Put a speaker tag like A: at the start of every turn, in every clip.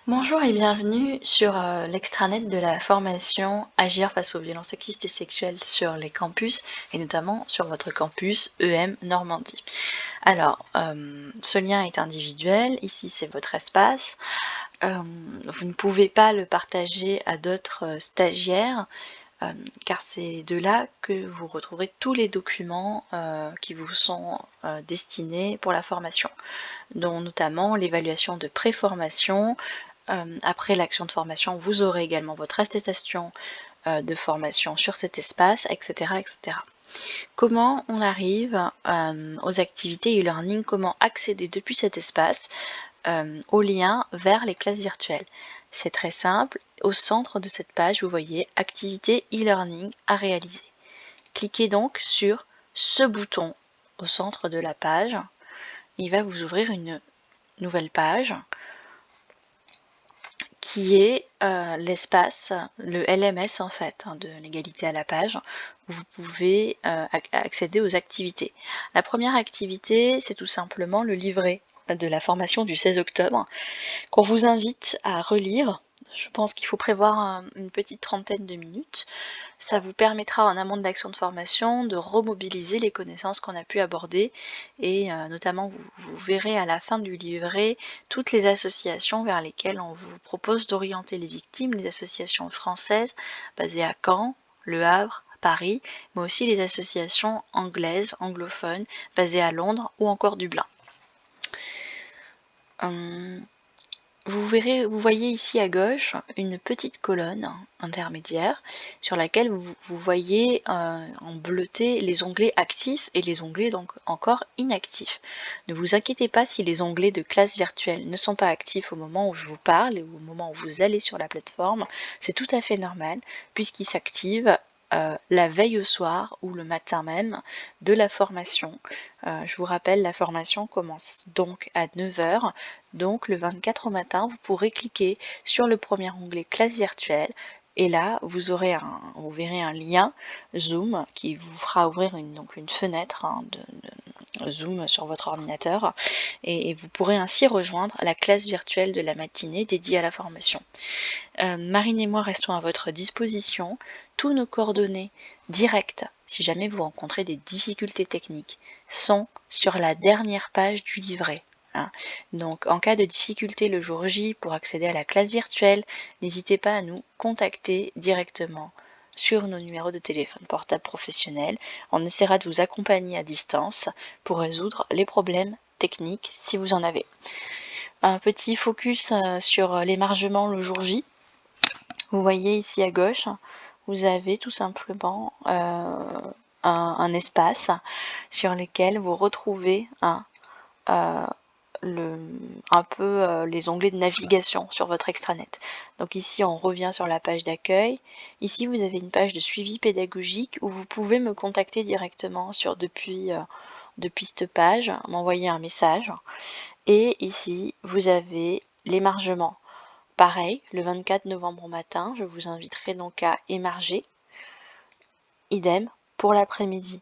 A: Bonjour et bienvenue sur l'extranet de la formation Agir face aux violences sexistes et sexuelles sur les campus et notamment sur votre campus EM Normandie. Alors, ce lien est individuel, ici c'est votre espace. Vous ne pouvez pas le partager à d'autres stagiaires car c'est de là que vous retrouverez tous les documents qui vous sont destinés pour la formation, dont notamment l'évaluation de préformation. Après l'action de formation, vous aurez également votre attestation de formation sur cet espace, etc., etc. Comment on arrive aux activités e-learning? Comment accéder depuis cet espace au lien vers les classes virtuelles? C'est très simple. Au centre de cette page, vous voyez activité e-learning à réaliser. Cliquez donc sur ce bouton au centre de la page. Il va vous ouvrir une nouvelle page qui est l'espace, le LMS en fait, de l'égalité à la page, où vous pouvez accéder aux activités. La première activité, c'est tout simplement le livret de la formation du 16 octobre, qu'on vous invite à relire. Je pense qu'il faut prévoir une petite trentaine de minutes. Ça vous permettra en amont de l'action de formation de remobiliser les connaissances qu'on a pu aborder et notamment vous verrez à la fin du livret toutes les associations vers lesquelles on vous propose d'orienter les victimes, les associations françaises basées à Caen, Le Havre, Paris, mais aussi les associations anglaises, anglophones, basées à Londres ou encore Dublin. Vous voyez ici à gauche une petite colonne intermédiaire sur laquelle vous voyez en bleuté les onglets actifs et les onglets donc encore inactifs. Ne vous inquiétez pas si les onglets de classe virtuelle ne sont pas actifs au moment où je vous parle et au moment où vous allez sur la plateforme. C'est tout à fait normal puisqu'ils s'activent la veille au soir ou le matin même de la formation. Je vous rappelle, la formation commence donc à 9 h. Donc le 24 au matin, vous pourrez cliquer sur le premier onglet classe virtuelle et là vous verrez un lien Zoom qui vous fera ouvrir une fenêtre de Zoom sur votre ordinateur et vous pourrez ainsi rejoindre la classe virtuelle de la matinée dédiée à la formation. Marine et moi restons à votre disposition. Tous nos coordonnées directes, si jamais vous rencontrez des difficultés techniques, sont sur la dernière page du livret. Donc en cas de difficulté le jour J pour accéder à la classe virtuelle, n'hésitez pas à nous contacter directement sur nos numéros de téléphone portable professionnels. On essaiera de vous accompagner à distance pour résoudre les problèmes techniques si vous en avez. Un petit focus sur l'émargement le jour J. Vous voyez ici à gauche, vous avez tout simplement un espace sur lequel vous retrouvez les onglets de navigation sur votre extranet. Donc ici on revient sur la page d'accueil. Ici vous avez une page de suivi pédagogique où vous pouvez me contacter directement depuis cette page, m'envoyer un message. Et ici vous avez l'émargement. Pareil, le 24 novembre au matin, je vous inviterai donc à émarger. Idem pour l'après-midi.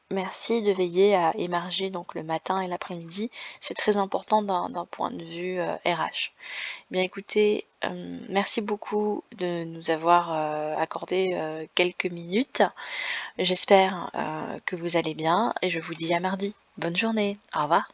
A: Merci de veiller à émarger donc le matin et l'après-midi. C'est très important d'un point de vue RH. Bien écoutez, merci beaucoup de nous avoir accordé quelques minutes. J'espère que vous allez bien et je vous dis à mardi. Bonne journée, au revoir.